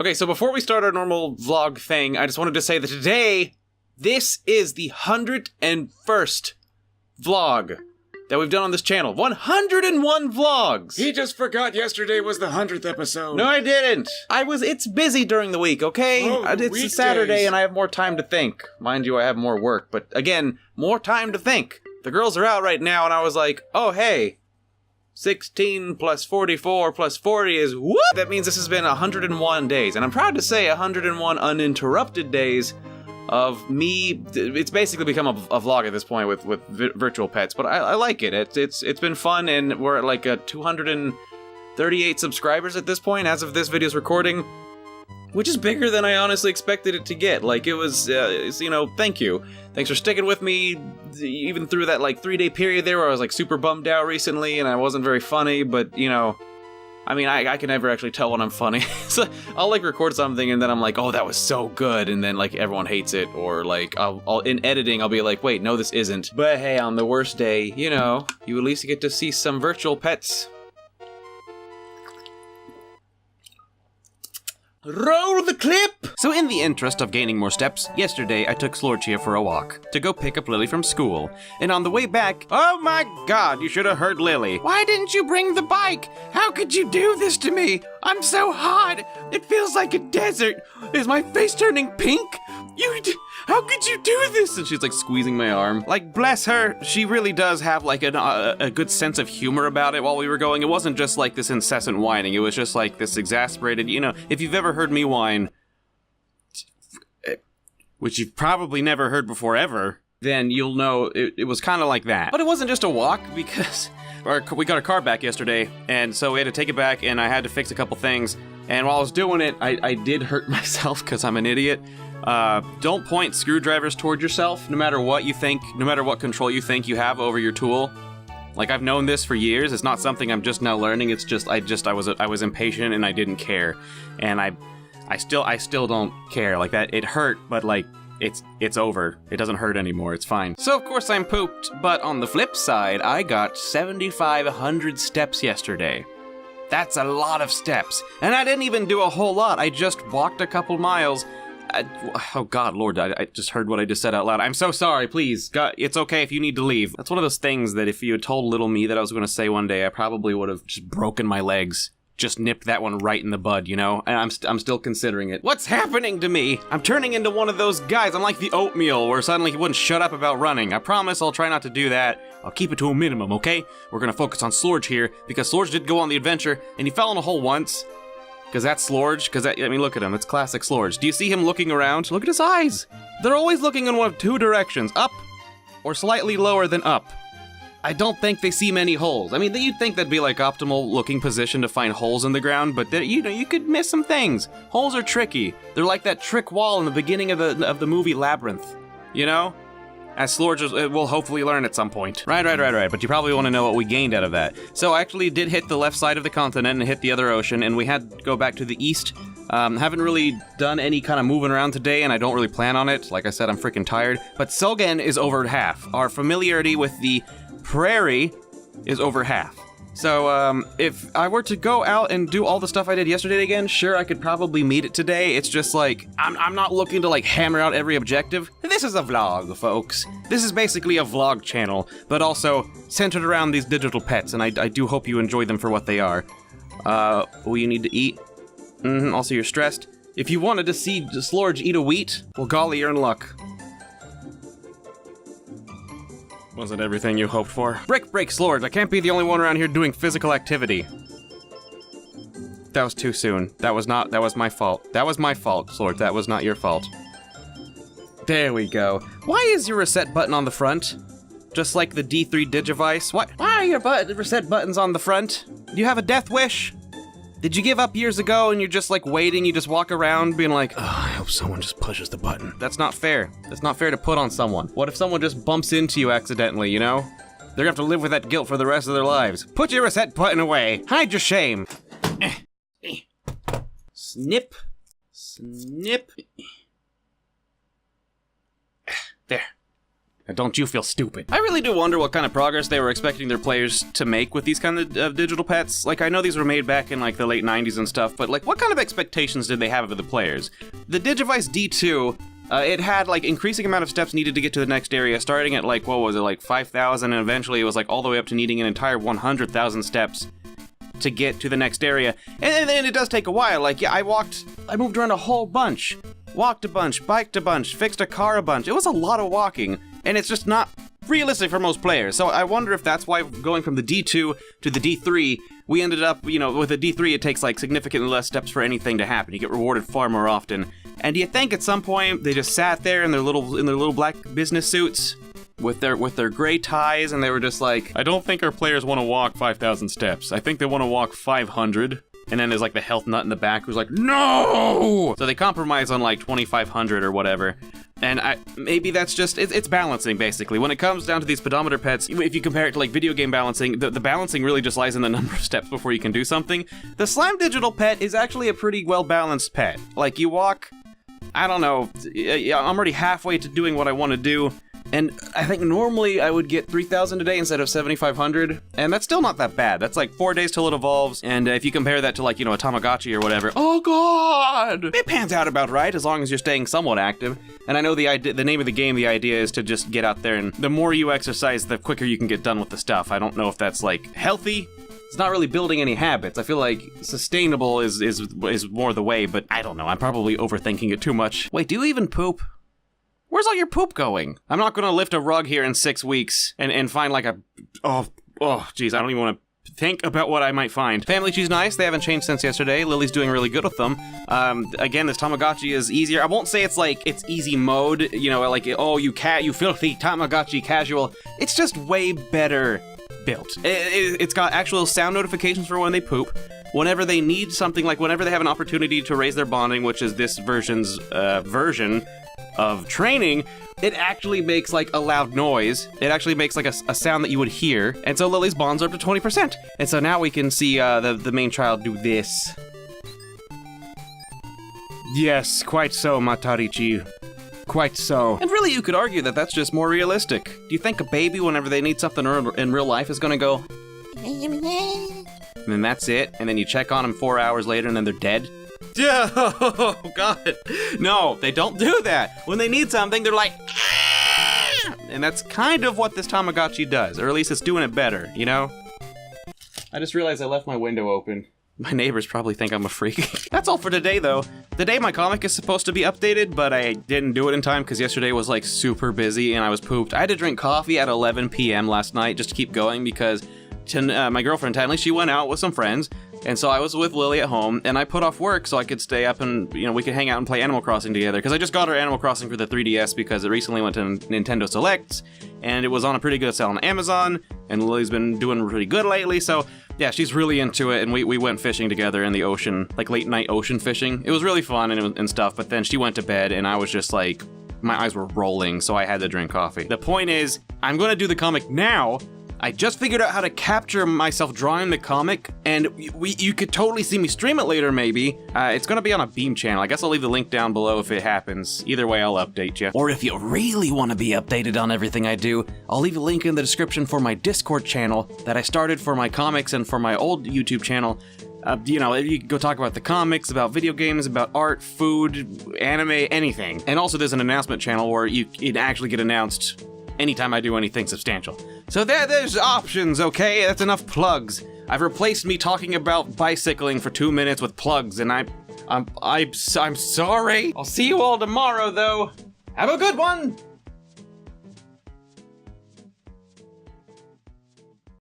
Okay, so before we start our normal vlog thing, I just wanted to say that today, this is the 101st vlog that we've done on this channel. 101 vlogs! He just forgot yesterday was the 100th episode. No, I didn't. It's busy during the week, okay? Oh, It's weekdays. a Saturday and I have more time to think. Mind you, I have more work, but again, more time to think. The girls are out right now and I was like, oh, hey. 16 plus 44 plus 40 is whoop! That means this has been 101 days, and I'm proud to say 101 uninterrupted days of me. It's basically become a vlog at this point with virtual pets, but I like it. It's been fun, and we're at like 238 subscribers at this point as of this video's recording, which is bigger than I honestly expected it to get. Like, it was, you know, thank you. Thanks for sticking with me, even through that, like, 3-day period there where I was, like, super bummed out recently and I wasn't very funny, but, you know, I mean, I can never actually tell when I'm funny. So I'll, like, record something and then I'm like, oh, that was so good, and then, like, everyone hates it, or, like, in editing, I'll be like, wait, no, this isn't. But hey, on the worst day, you know, you at least get to see some virtual pets. Roll the clip! So in the interest of gaining more steps, yesterday I took Slorchia for a walk to go pick up Lily from school. And on the way back, oh my god, you should have heard Lily. Why didn't you bring the bike? How could you do this to me? I'm so hot. It feels like a desert. Is my face turning pink? How could you do this? And she's like squeezing my arm. Like, bless her, she really does have like a good sense of humor about it while we were going. It wasn't just like this incessant whining. It was just like this exasperated, you know, if you've ever heard me whine, which you've probably never heard before ever, then you'll know it was kind of like that. But it wasn't just a walk, because we got our car back yesterday, and so we had to take it back, and I had to fix a couple things. And while I was doing it, I did hurt myself because I'm an idiot. Don't point screwdrivers toward yourself, no matter what you think, no matter what control you think you have over your tool. Like, I've known this for years. It's not something I'm just now learning. It's just I was impatient and I didn't care, and I still don't care. Like, that, it hurt, but like it's over. It doesn't hurt anymore. It's fine. So of course I'm pooped, but on the flip side, I got 7,500 steps yesterday. That's a lot of steps, and I didn't even do a whole lot. I just walked a couple miles. Oh god, Lord, I just heard what I just said out loud. I'm so sorry, please. God, it's okay if you need to leave. That's one of those things that if you had told little me that I was going to say one day, I probably would have just broken my legs. Just nipped that one right in the bud, you know? And I'm still considering it. What's happening to me? I'm turning into one of those guys. I'm like the oatmeal, where suddenly he wouldn't shut up about running. I promise I'll try not to do that. I'll keep it to a minimum, okay? We're gonna focus on Slorge here, because Slorge did go on the adventure, and he fell in a hole once. Because that's Slorge, I mean, look at him, it's classic Slorge. Do you see him looking around? Look at his eyes! They're always looking in one of two directions, up, or slightly lower than up. I don't think they see many holes. I mean, you'd think that'd be like optimal looking position to find holes in the ground, but you know, you could miss some things. Holes are tricky. They're like that trick wall in the beginning of the movie Labyrinth, you know? As Slorge will hopefully learn at some point. Right, but you probably want to know what we gained out of that. So I actually did hit the left side of the continent and hit the other ocean, and we had to go back to the east. Haven't really done any kind of moving around today, and I don't really plan on it. Like I said, I'm freaking tired. But Sogen is over half. Our familiarity with the prairie is over half. So, if I were to go out and do all the stuff I did yesterday again, sure, I could probably meet it today. It's just like, I'm not looking to like hammer out every objective. This is a vlog, folks. This is basically a vlog channel, but also centered around these digital pets, and I do hope you enjoy them for what they are. Will you need to eat? Also, you're stressed. If you wanted to see Slorge eat a wheat, well, golly, you're in luck. Was it everything you hoped for? Break, Slorge, I can't be the only one around here doing physical activity. That was too soon. That was my fault. That was my fault, Slorge, that was not your fault. There we go. Why is your reset button on the front? Just like the D3 Digivice? Why are your reset buttons on the front? Do you have a death wish? Did you give up years ago and you're just like waiting, you just walk around being like, oh, I hope someone just pushes the button. That's not fair. That's not fair to put on someone. What if someone just bumps into you accidentally, you know? They're gonna have to live with that guilt for the rest of their lives. Put your reset button away. Hide your shame. Snip. Snip. There. Don't you feel stupid? I really do wonder what kind of progress they were expecting their players to make with these kind of digital pets. Like, I know these were made back in, like, the late 90s and stuff, but, like, what kind of expectations did they have of the players? The Digivice D2, it had, like, increasing amount of steps needed to get to the next area, starting at, like, what was it, like, 5,000, and eventually it was, like, all the way up to needing an entire 100,000 steps to get to the next area. And it does take a while. Like, yeah, I moved around a whole bunch. Walked a bunch, biked a bunch, fixed a car a bunch. It was a lot of walking, and it's just not realistic for most players. So I wonder if that's why going from the D2 to the D3, we ended up, you know, with the D3 it takes like significantly less steps for anything to happen. You get rewarded far more often. And do you think at some point they just sat there in their little black business suits with their gray ties, and they were just like, I don't think our players want to walk 5,000 steps. I think they want to walk 500. And then there's like the health nut in the back who's like, no! So they compromise on like 2,500 or whatever. And maybe that's just, it's balancing basically. When it comes down to these pedometer pets, if you compare it to like video game balancing, the balancing really just lies in the number of steps before you can do something. The Slime Digital pet is actually a pretty well-balanced pet. Like you walk, I don't know, I'm already halfway to doing what I want to do. And I think normally I would get 3,000 a day instead of 7,500, and that's still not that bad. That's like 4 days till it evolves, and if you compare that to like, you know, a Tamagotchi or whatever, oh god! It pans out about right as long as you're staying somewhat active. And I know the name of the game, the idea is to just get out there, and the more you exercise, the quicker you can get done with the stuff. I don't know if that's like healthy. It's not really building any habits. I feel like sustainable is more the way, but I don't know. I'm probably overthinking it too much. Wait, do you even poop? Where's all your poop going? I'm not gonna lift a rug here in 6 weeks and find like geez, I don't even want to think about what I might find. Family Tree's nice. They haven't changed since yesterday. Lily's doing really good with them. Again, this Tamagotchi is easier. I won't say it's like, it's easy mode, you know, like, oh, you filthy Tamagotchi casual. It's just way better built. It's got actual sound notifications for when they poop. Whenever they need something, like whenever they have an opportunity to raise their bonding, which is this version's version of training, it actually makes like a loud noise. It actually makes like a sound that you would hear. And so Lily's bonds are up to 20%. And so now we can see the main child do this. Yes, quite so, Matarichi. Quite so. And really, you could argue that that's just more realistic. Do you think a baby, whenever they need something in real life, is gonna go, and then that's it, and then you check on them 4 hours later and then they're dead? Yeah, oh god. No, they don't do that. When they need something, they're like, ah! And that's kind of what this Tamagotchi does, or at least it's doing it better, you know? I just realized I left my window open. My neighbors probably think I'm a freak. That's all for today, though. Today my comic is supposed to be updated, but I didn't do it in time because yesterday was like super busy and I was pooped. I had to drink coffee at 11 p.m. last night just to keep going because my girlfriend, Tanley, she went out with some friends. And so I was with Lily at home, and I put off work so I could stay up and, you know, we could hang out and play Animal Crossing together. Because I just got her Animal Crossing for the 3DS because it recently went to Nintendo Selects, and it was on a pretty good sale on Amazon, and Lily's been doing pretty good lately, so yeah, she's really into it, and we went fishing together in the ocean, like late night ocean fishing. It was really fun and stuff, but then she went to bed, and I was just like, my eyes were rolling, so I had to drink coffee. The point is, I'm gonna do the comic now. I just figured out how to capture myself drawing the comic, and you could totally see me stream it later, maybe. It's gonna be on a Beam channel. I guess I'll leave the link down below if it happens. Either way, I'll update you. Or if you really want to be updated on everything I do, I'll leave a link in the description for my Discord channel that I started for my comics and for my old YouTube channel. You know, you can go talk about the comics, about video games, about art, food, anime, anything. And also there's an announcement channel where you can actually get announced anytime I do anything substantial. So there's options, okay? That's enough plugs. I've replaced me talking about bicycling for 2 minutes with plugs, and I'm sorry. I'll see you all tomorrow, though. Have a good one!